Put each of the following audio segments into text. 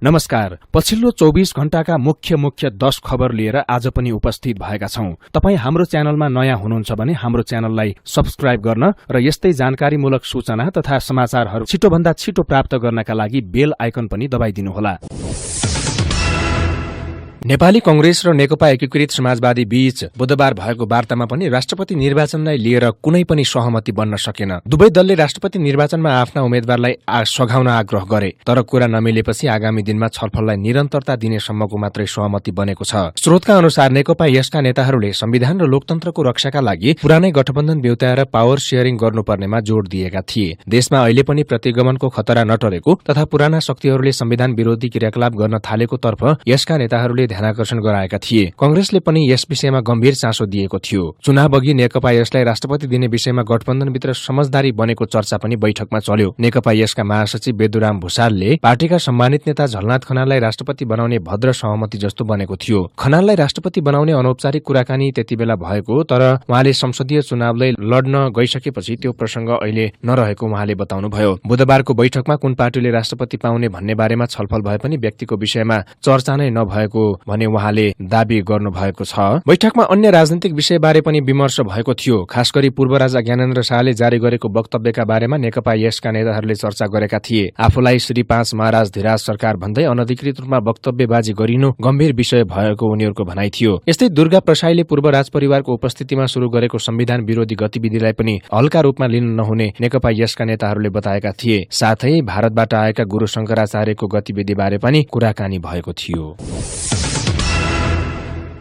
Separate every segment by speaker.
Speaker 1: नमस्कार। पछिल्लो 24 घण्टाका मुख्य 10 खबर लिएर आज पनि उपस्थित भएका छौं। तपाई हाम्रो च्यानलमा नयाँ हुनुहुन्छ भने हाम्रो च्यानललाई सब्स्क्राइब गर्न र यस्तै जानकारीमूलक सूचना तथा समाचारहरू छिटोभन्दा छिटो प्राप्त गर्नका लागि बेल आइकन पनि दबाइदिनुहोला। नेपाली कांग्रेस र नेकपा एकीकृत समाजवादी बीच बुधबार भएको वार्तामा पनि राष्ट्रपति निर्वाचनलाई लिएर कुनै पनि सहमति बन्न सकेन। दुवै दलले राष्ट्रपति निर्वाचनमा आफ्ना उम्मेद्वारलाई सघाउन आग्रह गरे, तर कुरा नमिलेपछि आगामी दिनमा छलफललाई निरन्तरता दिने सम्मको मात्रै सहमति बनेको छ। स्रोतका अनुसार नेकपा यसका नेताहरूले संविधान र लोकतन्त्रको रक्षाका लागि पुरानै गठबन्धन बेउताएर पावर शेयरिङ गर्नुपर्नेमा जोड़ दिएका थिए। देशमा अहिले पनि प्रतिगमनको खतरा नटरेको तथा पुराना शक्तिहरूले संविधान विरोधी क्रियाकलाप गर्न थालेको तर्फ यसका नेताहरूले ध्यानाकर्षण गराएका थिए। कांग्रेसले पनि यस विषयमा गम्भीर चासो दिएको थियो। चुनाव अघि नेकपा यसलाई राष्ट्रपति दिने विषयमा गठबन्धनभित्र समझदारी बनेको चर्चा पनि बैठकमा चल्यो। नेकपा यसका महासचिव बेदुराम भुसालले पार्टीका सम्मानित नेता झलनाथ खनाललाई राष्ट्रपति बनाउने भद्र सहमति जस्तो बनेको थियो। खनाललाई राष्ट्रपति बनाउने अनौपचारिक कुराकानी त्यतिबेला भएको, तर उहाँले संसदीय चुनावलाई लड्न गइसकेपछि त्यो प्रसंग अहिले नरहेको उहाँले बताउनुभयो। बुधबारको बैठकमा कुन पार्टीले राष्ट्रपति पाउने भन्ने बारेमा छलफल भए पनि व्यक्तिको विषयमा चर्चा नै नभएको भने उहाँले दावी गर्नुभएको छ। बैठकमा अन्य राजनीतिक विषयबारे पनि विमर्श भएको थियो। खास गरी पूर्व राजा ज्ञानेन्द्र शाहले जारी गरेको वक्तव्यका बारेमा नेकपा यसका नेताहरूले चर्चा गरेका थिए। आफूलाई श्री 5 महाराज धिराज सरकार भन्दै अनधिकृत रूपमा वक्तव्यबाजी गरिनु गम्भीर विषय भएको उनीहरूको भनाइ थियो। यस्तै दुर्गा प्रसाईले पूर्व राजपरिवारको उपस्थितिमा शुरू गरेको संविधान विरोधी गतिविधिलाई पनि हल्का रूपमा लिन नहुने नेकपा यसका नेताहरूले बताएका थिए। साथै भारतबाट आएका गुरु शंकराचार्यको गतिविधिबारे पनि कुराकानी भएको थियो।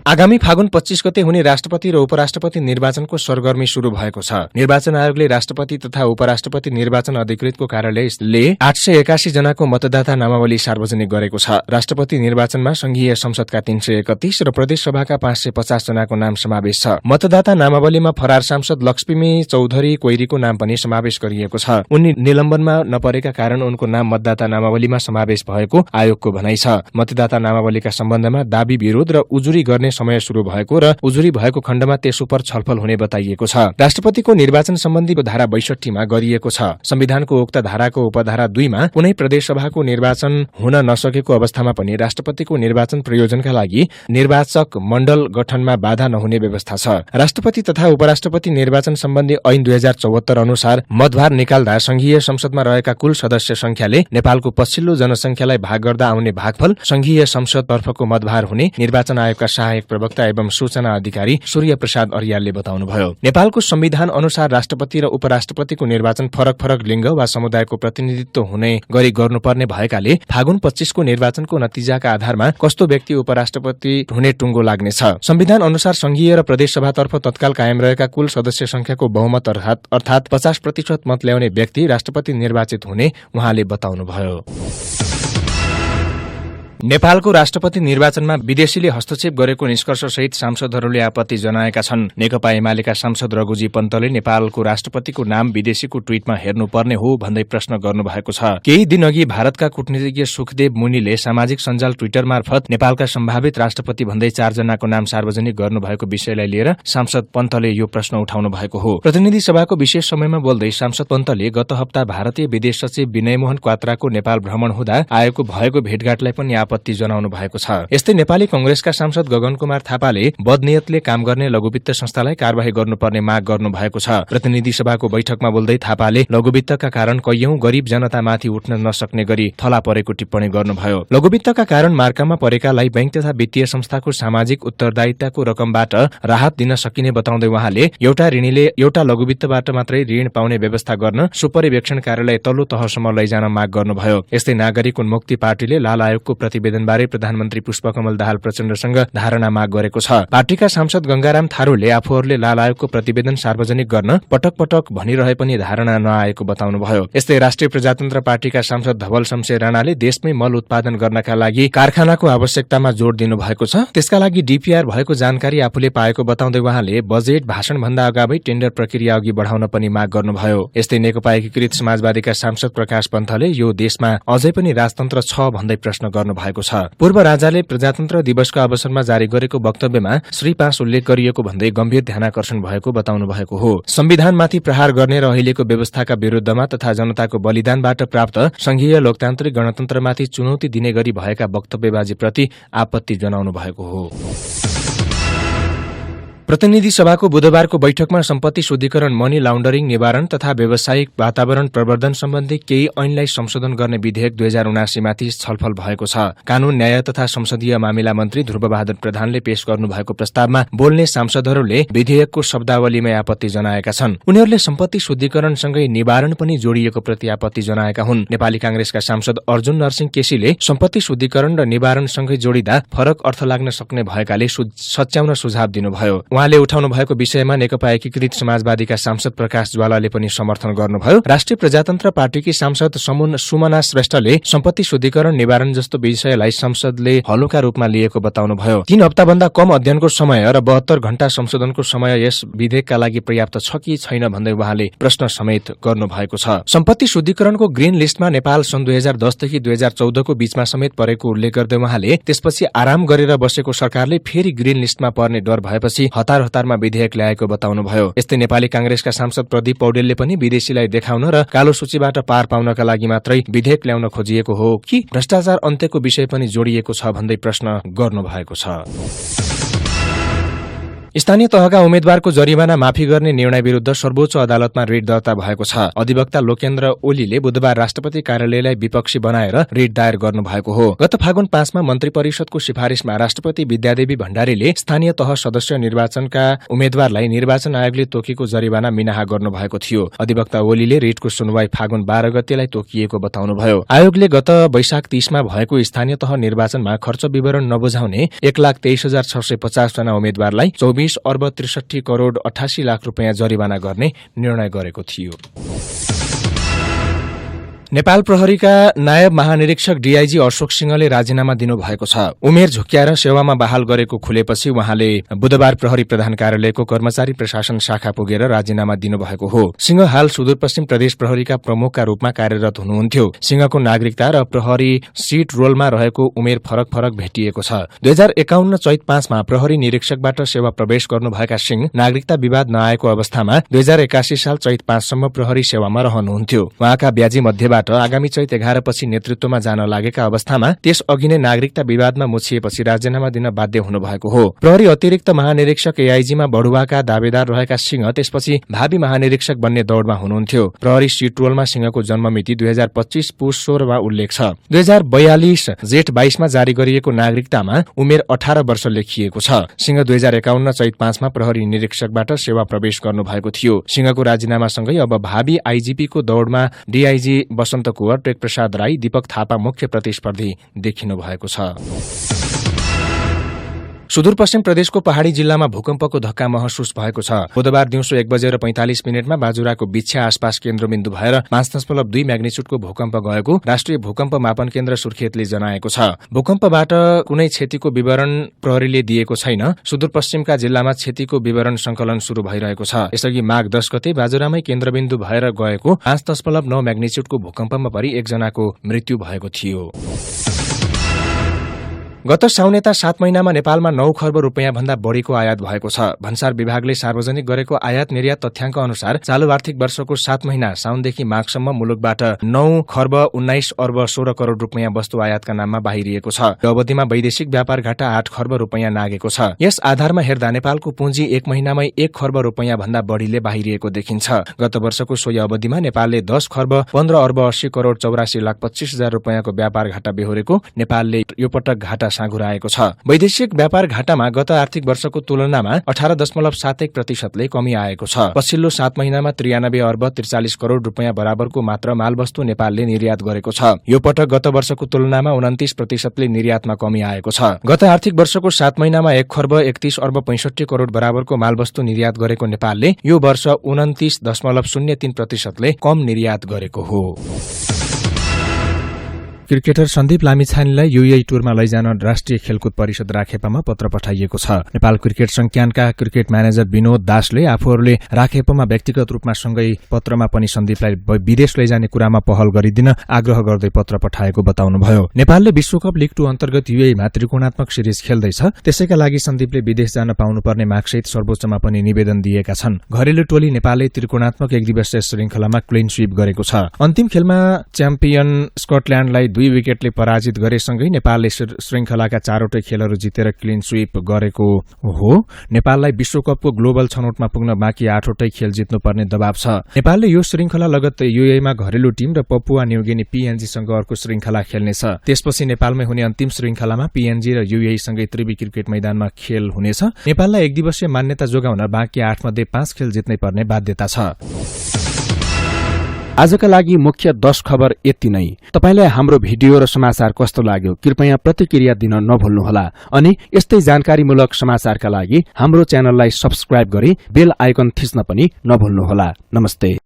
Speaker 1: आगामी फागुन 25 गते हुने राष्ट्रपति र उपराष्ट्रपति निर्वाचनको सरगर्मी शुरू भएको छ। निर्वाचन आयोगले राष्ट्रपति तथा उपराष्ट्रपति निर्वाचन अधिकृतको कार्यालयले 881 जनाको मतदाता नामावली सार्वजनिक गरेको छ। राष्ट्रपति निर्वाचनमा संघीय संसदका 331 र प्रदेशसभाका 550 जनाको नाम समावेश छ। मतदाता नामावलीमा फरार सांसद लक्ष्मी चौधरी कोइरीको नाम पनि समावेश गरिएको छ। उनी निलम्बनमा नपरेका कारण उनको नाम मतदाता नामावलीमा समावेश भएको आयोगको भनाइ छ। मतदाता नामावलीका सम्बन्धमा दावी विरोध र उजुरी गर्ने समय शुरू भएको र उजुरी भएको खण्डमा त्यसो पर छलफल हुने बताइएको छ। राष्ट्रपतिको निर्वाचन सम्बन्धी धारा 62 मा गरिएको छ। संविधानको उक्त धाराको उपधारा 2 मा कुनै प्रदेशसभाको निर्वाचन हुन नसकेको अवस्थामा पनि राष्ट्रपतिको निर्वाचन प्रयोजनका लागि निर्वाचक मण्डल गठनमा बाधा नहुने व्यवस्था छ। राष्ट्रपति तथा उपराष्ट्रपति निर्वाचन सम्बन्धी ऐन 2074 अनुसार मतभार निकाल्दा संघीय संसदमा रहेका कुल सदस्य संख्याले नेपालको पछिल्लो जनसंख्यालाई भाग गर्दा आउने भागफल संघीय संसद तर्फको मतभार हुने निर्वाचन आयोगका सहायक प्रवक्ता एवं सूचना अधिकारी सूर्य प्रसाद अर्यालले बताउनुभयो। नेपालको संविधान अनुसार राष्ट्रपति र उपराष्ट्रपतिको निर्वाचन फरक लिङ्ग वा समुदायको प्रतिनिधित्व हुने गरी गर्नुपर्ने भएकाले फागुन 25 को निर्वाचनको नतिजाका आधारमा कस्तो व्यक्ति उपराष्ट्रपति हुने टुङ्गो लाग्नेछ। संविधान अनुसार संघीय र प्रदेशसभातर्फ तत्काल कायम रहेका कुल सदस्य संख्याको बहुमत अर्थात 50% मत ल्याउने व्यक्ति राष्ट्रपति निर्वाचित हुने उहाँले बताउनुभयो। नेपालको राष्ट्रपति निर्वाचनमा विदेशीले हस्तक्षेप गरेको निष्कर्षसहित सांसदहरूले आपत्ति जनाएका छन्। नेकपा एमालेका सांसद रघुजी पन्तले नेपालको राष्ट्रपतिको नाम विदेशीको ट्वीटमा हेर्नुपर्ने हो भन्दै प्रश्न गर्नुभएको छ। केही दिनअघि भारतका कूटनीतिज्ञ सुखदेव मुनिले सामाजिक सञ्जाल ट्विटर मार्फत नेपालका सम्भावित राष्ट्रपति भन्दै 4 जनाको नाम सार्वजनिक गर्नुभएको विषयलाई लिएर सांसद पन्तले यो प्रश्न उठाउनु भएको हो। प्रतिनिधि सभाको विशेष समयमा बोल्दै सांसद पन्तले गत हप्ता भारतीय विदेश सचिव विनयमोहन क्वात्राको नेपाल भ्रमण हुँदा भएको भेटघाटलाई पनि आपत्ति जनाउनु भएको छ। यस्तै नेपाली कांग्रेसका सांसद गगन कुमार थापाले बदनियतले काम गर्ने लघुवित्त संस्थालाई कारबाही गर्नुपर्ने माग गर्नु भएको छ। प्रतिनिधि सभाको बैठकमा बोल्दै थापाले लघुवित्तका कारण कैयौं गरीब जनतामाथि उठ्न नसक्ने गरी थला परेको टिप्पणी गर्नुभयो। लघुवित्तका कारण मार्कामा परेकालाई बैंक तथा वित्तीय संस्थाको सामाजिक उत्तरदायिताको रकमबाट राहत दिन सकिने बताउँदै उहाँले एउटा ऋणीले एउटा लघुवित्तबाट मात्रै ऋण पाउने व्यवस्था गर्न सुपरिवेक्षण कार्यालय तल्लो तहसम्म लैजान माग गर्नुभयो। यस्तै नागरिक उन्मुक्ति पार्टीले लाल आयोगको प्रतिवेदनबारे प्रधानमन्त्री पुष्पकमल दाहाल प्रचण्डसँग धारणा माग गरेको छ। पार्टीका सांसद गंगाराम थारूले आफूहरूले लाल आयोगको प्रतिवेदन सार्वजनिक गर्न पटक भनिरहे पनि धारणा नआएको बताउनुभयो। यस्तै राष्ट्रिय प्रजातन्त्र पार्टीका सांसद धवल शमशेर राणाले देशमै मल उत्पादन गर्नका लागि कारखानाको आवश्यकतामा जोड़ दिनु भएको छ। त्यसका लागि डीपीआर भएको जानकारी आफूले पाएको बताउँदै उहाँले बजेट भाषण भन्दा अगावै टेन्डर प्रक्रिया अघि बढाउन पनि माग गर्नुभयो। यस्तै नेकपा एकीकृत समाजवादीका सांसद प्रकाश पन्थले यो देशमा अझै पनि राजतन्त्र छ भन्दै प्रश्न गर्नुभएको भएको छ। पूर्व राजाले प्रजातन्त्र दिवसको अवसरमा जारी गरेको वक्तव्यमा श्री 5 उल्लेख गरिएको भन्दै गम्भीर ध्यानाकर्षण भएको बताउनु भएको हो। संविधानमाथि प्रहार गर्ने र अहिलेको व्यवस्थाका विरुद्धमा तथा जनताको बलिदानबाट प्राप्त संघीय लोकतान्त्रिक गणतन्त्रमाथि चुनौती दिने गरी भएका वक्तव्यबाजीप्रति आपत्ति जनाउनु भएको हो। प्रतिनिधि सभाको बुधबारको बैठकमा सम्पत्ति शुद्धिकरण, मनी लाउन्डरिङ निवारण तथा व्यावसायिक वातावरण प्रवर्धन सम्बन्धी केही ऐनलाई संशोधन गर्ने विधेयक 2079 माथि छलफल भएको छ। कानून, न्याय तथा संसदीय मामिला मन्त्री ध्रुवबहादुर प्रधानले पेश गर्नुभएको प्रस्तावमा बोल्ने सांसदहरूले विधेयकको शब्दावलीमै आपत्ति जनाएका छन्। उनीहरूले सम्पत्ति शुद्धिकरणसँगै निवारण पनि जोडिएको प्रति आपत्ति जनाएका हुन्। नेपाली कांग्रेसका सांसद अर्जुन नरसिंह केसीले सम्पत्ति शुद्धिकरण र निवारणसँगै जोडिँदा फरक अर्थ लाग्न सक्ने भएकाले सच्याउन सुझाव दिनुभयो। उहाँले उठाउनु भएको विषयमा नेकपा एकीकृत समाजवादीका सांसद प्रकाश ज्वालाले पनि समर्थन गर्नुभयो। राष्ट्रिय प्रजातन्त्र पार्टीकी सांसद सुमना श्रेष्ठले सम्पत्ति शुद्धिकरण, निवारण जस्तो विषयलाई संसदले हलुका रूपमा लिएको बताउनुभयो। 3 हप्ताभन्दा कम अध्ययनको समय र 72 घण्टा संशोधनको समय यस विधेयकका लागि पर्याप्त छ कि छैन भन्दै उहाँले प्रश्न समेत गर्नुभएको छ। सम्पत्ति शुद्धिकरणको ग्रीन लिस्टमा नेपाल सन् 2010 देखि 2014 को बीचमा समेत परेको उल्लेख गर्दै उहाँले त्यसपछि आराम गरेर बसेको सरकारले फेरि ग्रीन लिस्टमा पर्ने डर भएपछि हतारमा विधेयक ल्याएको बताउनुभयो। यस्तै नेपाली कांग्रेसका सांसद प्रदीप पौडेलले पनि विदेशीलाई देखाउन र कालो सूचीबाट पार पाउनका लागि मात्रै विधेयक ल्याउन खोजिएको हो कि भ्रष्टाचार अन्त्यको विषय पनि जोडिएको छ भन्दै प्रश्न गर्नुभएको छ। स्थानीय तहका उम्मेद्वारको जरिवाना माफी गर्ने निर्णय विरुद्ध सर्वोच्च अदालतमा रिट दर्ता भएको छ। अधिवक्ता लोकेन्द्र ओलीले बुधबार राष्ट्रपति कार्यालयलाई विपक्षी बनाएर रिट दायर गर्नुभएको हो। गत फागुन 5 मा मन्त्री परिषदको सिफारिशमा राष्ट्रपति विद्यादेवी भण्डारीले स्थानीय तह सदस्य निर्वाचनका उम्मेद्वारलाई निर्वाचन आयोगले तोकेको जरिवाना मिनाहा गर्नुभएको थियो। अधिवक्ता ओलीले रिटको सुनवाई फागुन 12 गतेलाई तोकिएको बताउनुभयो। आयोगले गत वैशाख 30 मा भएको स्थानीय तह निर्वाचनमा खर्च विवरण नबुझाउने 1,23,650 जना उम्मेद्वारलाई 24 अर्ब 63 करोड़ 88 लाख रुपियाँ जरिवाना गर्ने निर्णय गरेको थियो। नेपाल प्रहरीका नायब महानिरीक्षक डीआईजी अशोक सिंहले राजीनामा दिनुभएको छ। उमेर झुक्क्याएर सेवामा बहाल गरेको खुलेपछि उहाँले बुधबार प्रहरी प्रधान कार्यालयको कर्मचारी प्रशासन शाखा पुगेर राजीनामा दिनुभएको हो। सिंह हाल सुदूरपश्चिम प्रदेश प्रहरीका प्रमुखका रूपमा कार्यरत हुनुहुन्थ्यो। सिंहको नागरिकता र प्रहरी सीट रोलमा रहेको उमेर फरक भेटिएको छ। 2051 चैत 5 मा प्रहरी निरीक्षकबाट सेवा प्रवेश गर्नुभएका सिंह नागरिकता विवाद नआएको अवस्थामा 2081 साल चैत 5 सम्म प्रहरी सेवामा रहनुहुन्थ्यो। उहाँका ब्याजी मध्येबाट आगामी चैत 11 पछि नेतृत्वमा जान लागेका अवस्थामा त्यस अघि नै नागरिकता विवादमा मुछिएपछि राजीनामा दिन बाध्य हुनुभएको हो। प्रहरी अतिरिक्त महानिरीक्षक एआईजीमा बढुवाका दावेदार रहेका सिंह त्यसपछि भावी महानिरीक्षक बन्ने दौड़मा हुनुहुन्थ्यो। प्रहरी सीट रोलमा सिंहको जन्ममिति 2025 पुष 16 मा उल्लेख छ। 2042 जेठ 22 मा जारी गरिएको नागरिकतामा उमेर 18 वर्ष लेखिएको छ। सिंह 2051 चैत 5 मा प्रहरी निरीक्षकबाट सेवा प्रवेश गर्नुभएको थियो। सिंहको राजीनामासँगै अब भावी आईजीपीको दौड़मा डीआईजी वसन्त कुँवर, टेक प्रसाद राई, दीपक थापा मुख्य प्रतिस्पर्धी देखिनु भएको छ। सुदूरपश्चिम प्रदेशको पहाड़ी जिल्लामा भूकम्पको धक्का महसुस भएको छ। बुधबार दिउँसो 1:45 मा बाजुराको बिछ्या आसपास केन्द्रबिन्दु भएर 5.2 म्याग्निच्युडको भूकम्प गएको राष्ट्रिय भूकम्प मापन केन्द्र सुर्खेतले जनाएको छ। भूकम्पबाट कुनै क्षतिको विवरण प्रहरीले दिएको छैन। सुदूरपश्चिमका जिल्लामा क्षतिको विवरण संकलन शुरू भइरहेको छ। यसअघि माघ 10 गते बाजुरामै केन्द्रबिन्दु भएर गएको 5.9 म्याग्निच्युडको भूकम्पमा परि 1 जनाको मृत्यु भएको थियो। गत साउनेता 7 महिनामा नेपालमा 9 खर्ब रुपियाँ भन्दा बढ़ीको आयात भएको छ। भन्सार विभागले सार्वजनिक गरेको आयात निर्यात तथ्याङ्क अनुसार चालू आर्थिक वर्षको 7 महिना साउनदेखि माघसम्म मुलुकबाट 9 खर्ब 19 अर्ब 16 करोड़ रुपियाँ वस्तु आयातका नाममा बाहिरिएको छ। यो अवधिमा वैदेशिक व्यापार घाटा 8 खर्ब रुपियाँ नागेको छ। यस आधारमा हेर्दा नेपालको पुँजी 1 महिनामै 1 खर्ब रुपियाँ भन्दा बढ़ीले बाहिरिएको देखिन्छ। गत वर्षको सोही अवधिमा नेपालले 10 खर्ब 15 अर्ब 80 करोड़ 84 लाख 25 हजार रुपियाँको व्यापार घाटा बेहोरेको नेपालले यो पटक घाटा साँघुराएको छ। वैदेशिक व्यापार घाटामा गत आर्थिक वर्षको तुलनामा 18.71% कमी आएको छ। पछिल्लो 7 महिनामा 93 अर्ब 43 करोड़ रुपियाँ बराबरको मात्र मालवस्तु नेपालले निर्यात गरेको छ। यो पटक गत वर्षको तुलनामा 29% निर्यातमा कमी आएको छ। गत आर्थिक वर्षको 7 महिनामा 1 खर्ब 31 अर्ब 65 करोड़ बराबरको मालवस्तु निर्यात गरेको नेपालले यो वर्ष 29.03% कम निर्यात गरेको हो। क्रिकेटर सन्दीप लामिछानेलाई युएई टुरमा लैजान राष्ट्रिय खेलकुद परिषद राखेपामा पत्र पठाइएको छ। नेपाल क्रिकेट संज्ञानका क्रिकेट म्यानेजर विनोद दासले आफूहरूले राखेपामा व्यक्तिगत रूपमा सँगै पत्रमा पनि सन्दीपलाई विदेश लैजाने कुरामा पहल गरिदिन आग्रह गर्दै पत्र पठाएको बताउनुभयो। नेपालले विश्वकप लीग 2 अन्तर्गत युएईमा त्रिकोणात्मक सिरिज खेल्दैछ, त्यसैका लागि सन्दीपले विदेश जान पाउनुपर्ने मागसहित सर्वोच्चमा पनि निवेदन दिएका छन्। घरेलु टोली नेपालले त्रिकोणात्मक एकदिवसीय श्रृंखलामा क्लिन स्वीप गरेको छ। अन्तिम खेलमा च्याम्पियन स्कटल्याण्डलाई 2 विकेटले पराजित गरेसँगै नेपालले श्रृंखलाका 4वटै खेलहरू जितेर क्लिन स्वीप गरेको हो। नेपाललाई विश्वकपको ग्लोबल छनौटमा पुग्न बाँकी 8वटै खेल जित्नुपर्ने दबाव छ। नेपालले यो श्रृंखला लगत युएईमा घरेलु टिम र पपुवा न्युगिनी पीएनजीसँग अर्को श्रृंखला खेल्नेछ। त्यसपछि नेपालमै हुने अन्तिम श्रृंखलामा पीएनजी र युएई सँगै त्रिवी क्रिकेट मैदानमा खेल हुनेछ। नेपाललाई एकदिवसीय मान्यता जोगाउन बाँकी 8 मध्ये 5 खेल जित्नै पर्ने बाध्यता छ। आजका लागि मुख्य 10 खबर यति नै। तपाईलाई हाम्रो भिडियो र समाचार कस्तो लाग्यो कृपया प्रतिक्रिया दिन नभुल्नुहोला अनि यस्तै जानकारीमूलक समाचारका लागि हाम्रो च्यानललाई सब्स्क्राइब गरी बेल आइकन थिच्न पनि नभुल्नुहोला। नमस्ते।